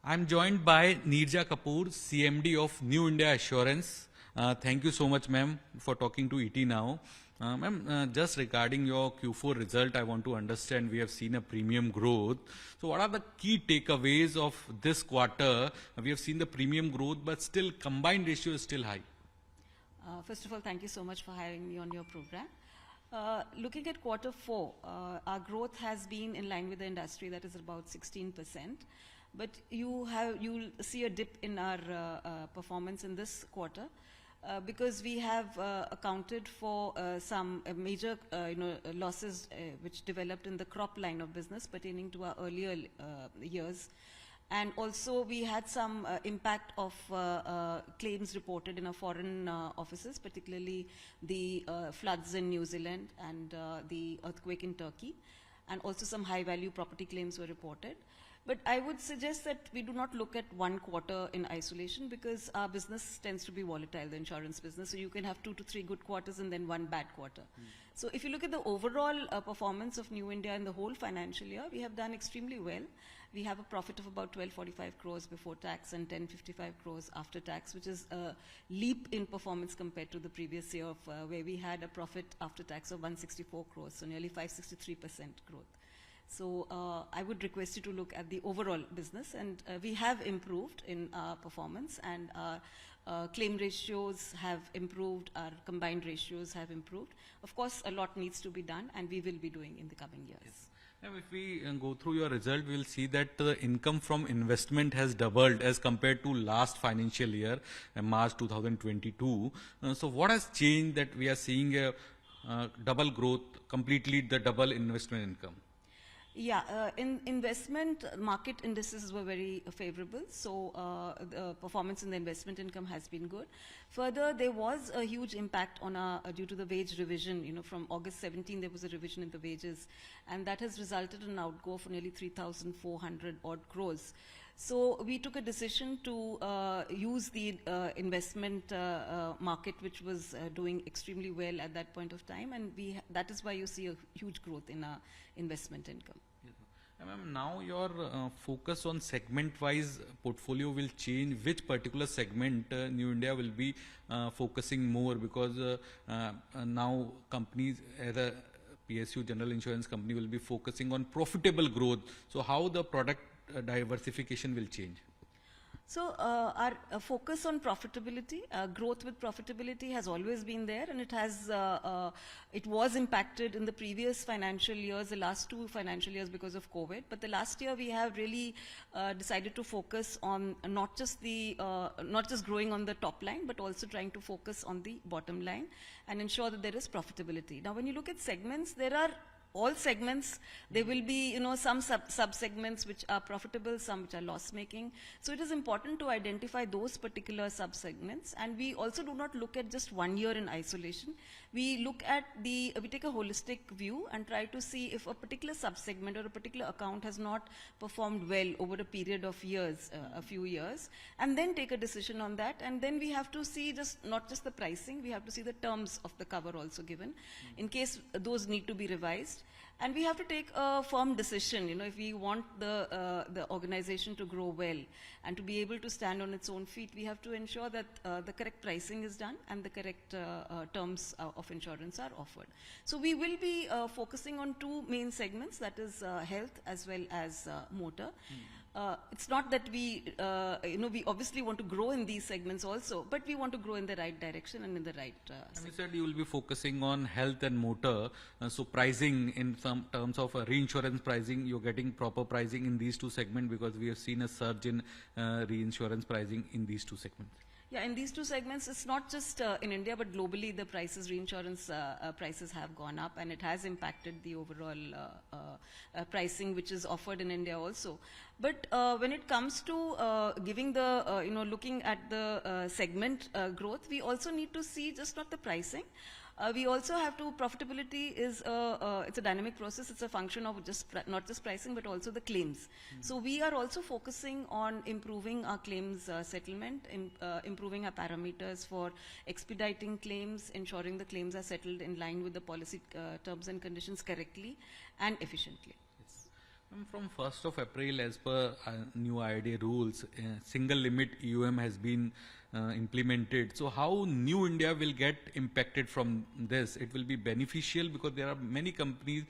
I'm joined by Neerja Kapoor, CMD of New India Assurance. Thank you so much, ma'am, for talking to ET now. Ma'am, just regarding your Q4 result, I want to understand we have seen a premium growth. So, what are the key takeaways of this quarter? We have seen the premium growth, but still combined ratio is still high. First of all, thank you so much for having me on your program. Looking at quarter four, our growth has been in line with the industry, that is about 16%. But you'll see a dip in our performance in this quarter because we have accounted for some major losses which developed in the crop line of business pertaining to our earlier years. And also we had some impact of claims reported in our foreign offices, particularly the floods in New Zealand and the earthquake in Turkey. And also some high value property claims were reported. But I would suggest that we do not look at one quarter in isolation because our business tends to be volatile, the insurance business. So you can have 2 to 3 good quarters and then one bad quarter. So if you look at the overall performance of New India in the whole financial year, we have done extremely well. We have a profit of about 1245 crores before tax and 1055 crores after tax, which is a leap in performance compared to the previous year of, where we had a profit after tax of 164 crores, so nearly 563% growth. So I would request you to look at the overall business, and we have improved in our performance, and our claim ratios have improved, our combined ratios have improved. Of course, a lot needs to be done, and we will be doing in the coming years. Yes. Now, if we go through your result, we will see that the income from investment has doubled as compared to last financial year, March 2022. So what has changed that we are seeing a double growth, completely the double investment income? Yeah, in investment, market indices were very favorable, so the performance in the investment income has been good. Further, there was a huge impact on our, due to the wage revision, from August 17 there was a revision in the wages, and that has resulted in an outgo for nearly 3,400 odd crores. So we took a decision to use the investment market, which was doing extremely well at that point of time, and that is why you see a huge growth in our investment income. Yes, ma'am, now your focus on segment-wise portfolio will change. Which particular segment New India will be focusing more, because now companies as a PSU general insurance company will be focusing on profitable growth. So how the product diversification will change? So our focus on profitability, growth with profitability has always been there, and it was impacted in the previous financial years, the last 2 financial years because of COVID. But the last year we have really decided to focus on not just growing on the top line, but also trying to focus on the bottom line and ensure that there is profitability. Now, when you look at segments, there are all segments, there will be, some sub-segments which are profitable, some which are loss-making. So it is important to identify those particular sub-segments, and we also do not look at just 1 year in isolation. We take a holistic view and try to see if a particular sub-segment or a particular account has not performed well over a period of years, a few years, and then take a decision on that. And then we have to see not just the pricing, we have to see the terms of the cover also given, in case those need to be revised. And we have to take a firm decision, if we want the organization to grow well and to be able to stand on its own feet, we have to ensure that the correct pricing is done and the correct terms of insurance are offered. So we will be focusing on 2 main segments, that is health as well as motor. It's not that we obviously want to grow in these segments also, but we want to grow in the right direction and in the right And you said you will be focusing on health and motor. So pricing in some terms of reinsurance pricing, you're getting proper pricing in these 2 segments, because we have seen a surge in reinsurance pricing in these 2 segments. Yeah, in these 2 segments, it's not just in India, but globally the reinsurance prices have gone up, and it has impacted the overall pricing which is offered in India also. But when it comes to giving looking at the segment growth, we also need to see just not the pricing. We also have to, profitability is it's a dynamic process. It's a function of not just pricing, but also the claims. So we are also focusing on improving our claims settlement, improving our parameters for expediting claims, ensuring the claims are settled in line with the policy terms and conditions correctly and efficiently. From 1st of April, as per new IRDA rules, single limit EOM has been implemented. So how New India will get impacted from this? It will be beneficial because there are many companies,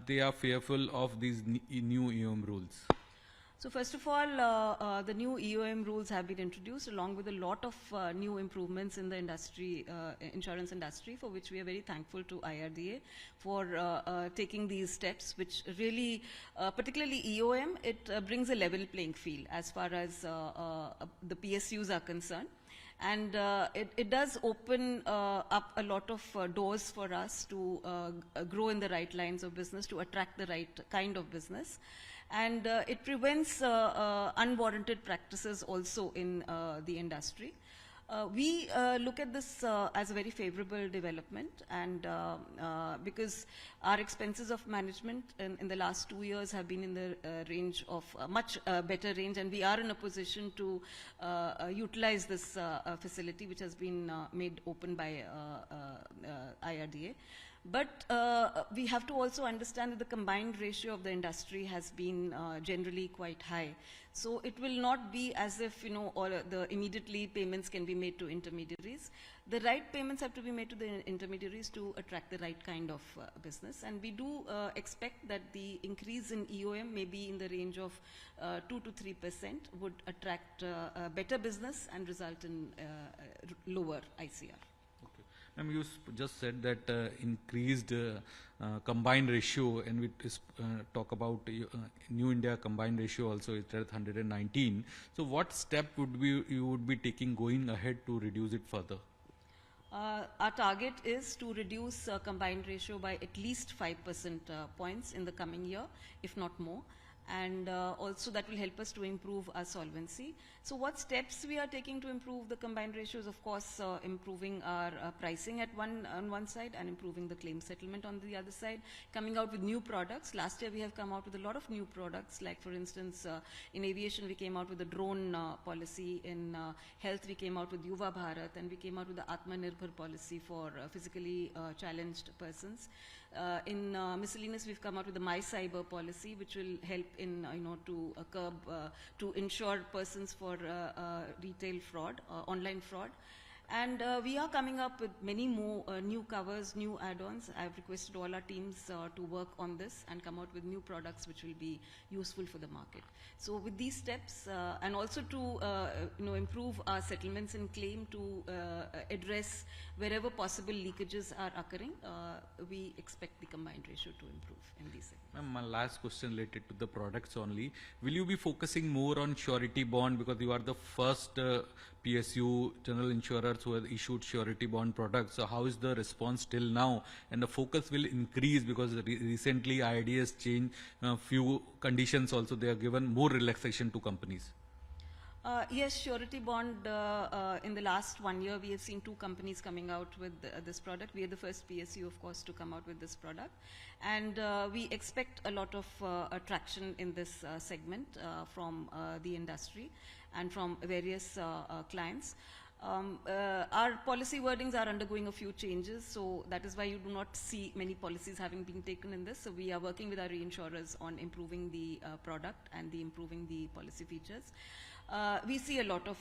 they are fearful of these new EOM rules. So first of all, the new EOM rules have been introduced along with a lot of new improvements in the industry, insurance industry, for which we are very thankful to IRDA for taking these steps, which really, particularly EOM, it brings a level playing field as far as the PSUs are concerned. And it does open up a lot of doors for us to grow in the right lines of business, to attract the right kind of business. And it prevents unwarranted practices also in the industry. We look at this as a very favorable development, and because our expenses of management in the last 2 years have been in the range of much better range, and we are in a position to utilize this facility which has been made open by IRDA. But we have to also understand that the combined ratio of the industry has been generally quite high. So it will not be as if, you know, all the immediately payments can be made to intermediaries. The right payments have to be made to the intermediaries to attract the right kind of business. And we do expect that the increase in EOM may be in the range of 2 to 3% would attract better business and result in lower ICR. Ma'am, you just said that increased combined ratio, and we talk about New India combined ratio also is at 119. So what step would you would be taking going ahead to reduce it further? Our target is to reduce combined ratio by at least 5% points in the coming year, if not more. And also that will help us to improve our solvency. So what steps we are taking to improve the combined ratios? Of course, improving our pricing on one side and improving the claim settlement on the other side. Coming out with new products. Last year we have come out with a lot of new products, like for instance, in aviation we came out with the drone policy. In health we came out with Yuva Bharat, and we came out with the Atmanirbhar policy for physically challenged persons. In miscellaneous, we've come out with the My Cyber policy, which will help in, to curb, to insure persons for retail fraud, online fraud. And we are coming up with many more new covers, new add-ons. I've requested all our teams to work on this and come out with new products which will be useful for the market. So with these steps, and also to improve our settlements and claim, to address wherever possible leakages are occurring, we expect the combined ratio to improve in these segments. Ma'am, my last question related to the products only. Will you be focusing more on surety bond, because you are the first PSU general insurers who have issued surety bond products? So how is the response till now? And the focus will increase because recently IRDA has changed few conditions also. They have given more relaxation to companies. Yes, surety bond, in the last 1 year, we have seen 2 companies coming out with this product. We are the first PSU, of course, to come out with this product. And we expect a lot of attraction in this segment from the industry and from various clients. Our policy wordings are undergoing a few changes, so that is why you do not see many policies having been taken in this. So we are working with our reinsurers on improving the product and improving the policy features. We see a lot of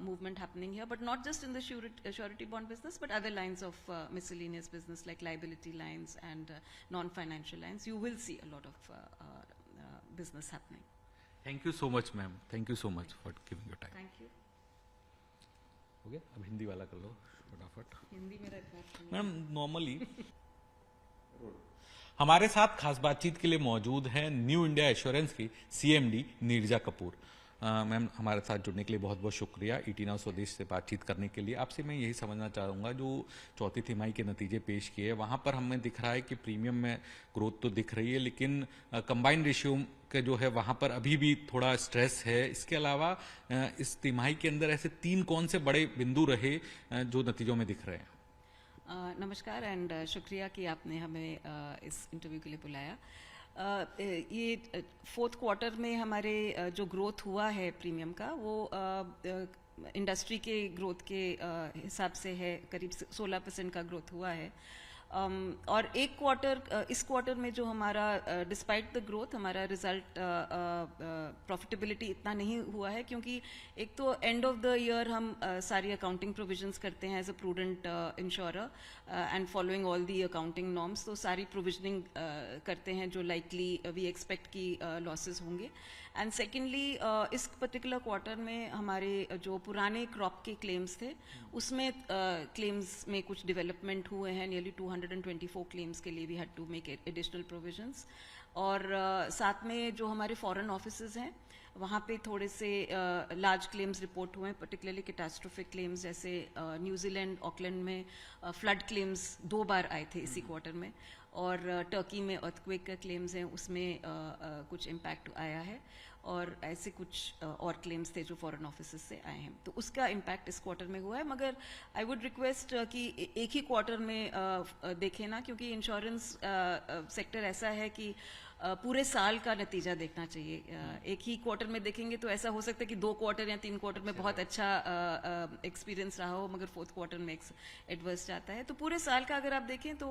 movement happening here, but not just in the surety bond business, but other lines of miscellaneous business like liability lines and non-financial lines. You will see a lot of business happening. Thank you so much, ma'am. Thank you so much for giving your time. Thank you. हो गया? अब हिंदी वाला कर लो फटाफट. हिंदी मेरा इतना ma'am normally हमारे साथ खास बातचीत के लिए मौजूद हैं न्यू इंडिया एश्योरेंस की सीएमडी नीरजा कपूर. मैम, हमारे साथ जुड़ने के लिए बहुत बहुत शुक्रिया. ईटी नाउ स्वदेश से बातचीत करने के लिए आपसे मैं यही समझना चाहूँगा, जो चौथी तिमाही के नतीजे पेश किए वहाँ पर हमें दिख रहा है कि प्रीमियम में ग्रोथ तो दिख रही है, लेकिन कंबाइंड रेशियो के जो है वहाँ पर अभी भी थोड़ा स्ट्रेस है. इसके अलावा इस तिमाही के अंदर ऐसे 3 कौन से बड़े बिंदु रहे जो नतीजों में दिख रहे हैं? नमस्कार एंड शुक्रिया कि आपने हमें इस इंटरव्यू के लिए बुलाया. ये 4th क्वार्टर में हमारे जो ग्रोथ हुआ है प्रीमियम का, वो इंडस्ट्री के ग्रोथ के हिसाब से है. करीब 16% का ग्रोथ हुआ है. और एक क्वार्टर इस क्वार्टर में जो हमारा डिस्पाइट द ग्रोथ हमारा रिजल्ट प्रॉफिटेबिलिटी इतना नहीं हुआ है, क्योंकि एक तो एंड ऑफ द ईयर हम सारी अकाउंटिंग प्रोविजंस करते हैं as a prudent insurer and following all the accounting norms, तो सारी प्रोविजनिंग करते हैं जो लाइकली वी एक्सपेक्ट की लॉसेस होंगे। एंड सेकेंडली इस पर्टिकुलर क्वार्टर में हमारे जो पुराने क्रॉप के क्लेम्स थे उसमें क्लेम्स में कुछ डेवलपमेंट हुए हैं, नियरली 224 क्लेम्स के लिए we had to make additional provisions. और साथ में जो हमारे फॉरेन ऑफिसेज हैं वहाँ पे थोड़े से लार्ज क्लेम्स रिपोर्ट हुए हैं, पर्टिकुलरली कैटास्ट्रोफिक क्लेम्स, जैसे न्यूजीलैंड ऑकलैंड में फ्लड क्लेम्स 2 बार आए थे इसी क्वार्टर में, और टर्की में अर्थक्वेक का क्लेम्स हैं उसमें कुछ इम्पैक्ट आया है, और ऐसे कुछ और क्लेम्स थे जो फॉरेन ऑफिसेज से आए हैं, तो उसका इम्पैक्ट इस क्वार्टर में हुआ है। मगर आई वुड रिक्वेस्ट कि एक ही क्वार्टर में देखें ना, क्योंकि इंश्योरेंस सेक्टर ऐसा है कि पूरे साल का नतीजा देखना चाहिए। एक ही क्वार्टर में देखेंगे तो ऐसा हो सकता है कि 2 क्वार्टर या 3 क्वार्टर में बहुत अच्छा एक्सपीरियंस रहा हो, मगर 4th क्वार्टर में एडवर्स जाता है। तो पूरे साल का अगर आप देखें तो